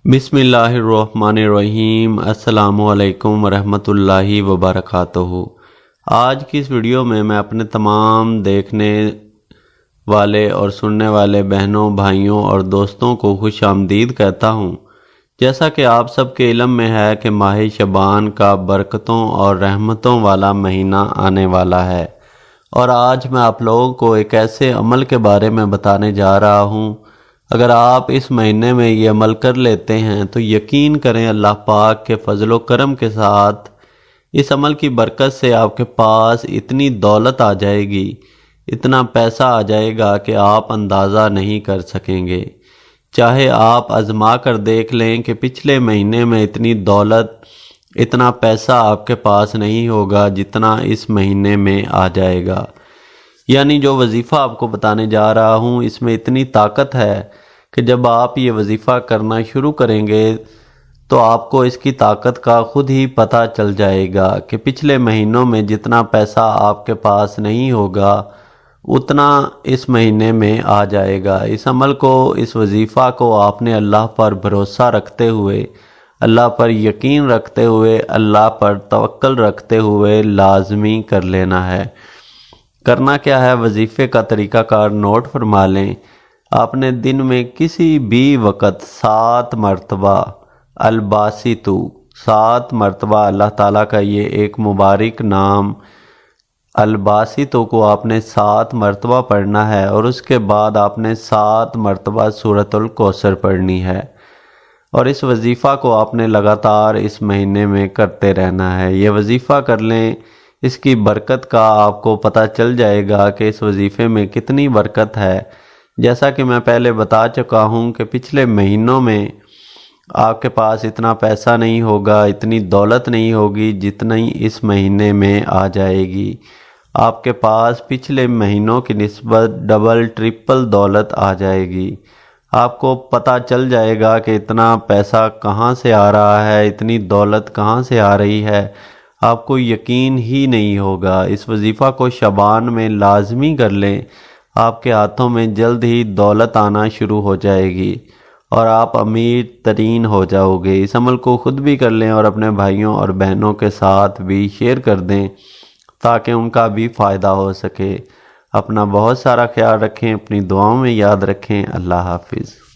बिस्मिल्लाहिर्रहमानिर्रहीम। अस्सलामु अलैकुम वरहमतुल्लाहि वबरकातुहू। आज की इस वीडियो में मैं अपने तमाम देखने वाले और सुनने वाले बहनों, भाइयों और दोस्तों को खुश आमदीद कहता हूँ। जैसा कि आप सबके इल्म में है कि माह शबान का बरकतों और रहमतों वाला महीना आने वाला है, और आज मैं आप लोगों को एक ऐसे अमल के बारे में बताने जा रहा हूँ। अगर आप इस महीने में ये अमल कर लेते हैं तो यकीन करें अल्लाह पाक के फजलो करम के साथ इस अमल की बरकत से आपके पास इतनी दौलत आ जाएगी, इतना पैसा आ जाएगा कि आप अंदाज़ा नहीं कर सकेंगे। चाहे आप आजमा कर देख लें कि पिछले महीने में इतनी दौलत, इतना पैसा आपके पास नहीं होगा जितना इस महीने में आ जाएगा। यानी जो वजीफ़ा आपको बताने जा रहा हूँ इसमें इतनी ताकत है कि जब आप ये वजीफ़ा करना शुरू करेंगे तो आपको इसकी ताकत का खुद ही पता चल जाएगा कि पिछले महीनों में जितना पैसा आपके पास नहीं होगा उतना इस महीने में आ जाएगा। इस अमल को, इस वजीफ़ा को आपने अल्लाह पर भरोसा रखते हुए, अल्लाह पर यकीन रखते हुए, अल्लाह पर तवक्कल रखते हुए लाजमी कर लेना है। करना क्या है, वजीफ़े का तरीक़ाकार नोट फरमा लें। आपने दिन में किसी भी वक़्त 7 मरतबा अलबासितु, 7 मरतबा अल्लाह ताला का ये एक मुबारक नाम अलबासितु को आपने 7 मरतबा पढ़ना है, और उसके बाद आपने 7 मरतबा सूरतुल कौसर पढ़नी है। और इस वजीफ़ा को आपने लगातार इस महीने में करते रहना है। ये वजीफ़ा कर लें, इसकी बरकत का आपको पता चल जाएगा कि इस वजीफ़े में कितनी बरकत है। जैसा कि मैं पहले बता चुका हूँ कि पिछले महीनों में आपके पास इतना पैसा नहीं होगा, इतनी दौलत नहीं होगी जितनी इस महीने में आ जाएगी। आपके पास पिछले महीनों की निस्बत डबल ट्रिपल दौलत आ जाएगी। आपको पता चल जाएगा कि इतना पैसा कहाँ से आ रहा है, इतनी दौलत कहाँ से आ रही है, आपको यकीन ही नहीं होगा। इस वजीफ़ा को शबान में लाजमी कर लें, आपके हाथों में जल्द ही दौलत आना शुरू हो जाएगी और आप अमीर तरीन हो जाओगे। इस अमल को खुद भी कर लें और अपने भाइयों और बहनों के साथ भी शेयर कर दें ताकि उनका भी फ़ायदा हो सके। अपना बहुत सारा ख्याल रखें, अपनी दुआओं में याद रखें। अल्लाह हाफिज़।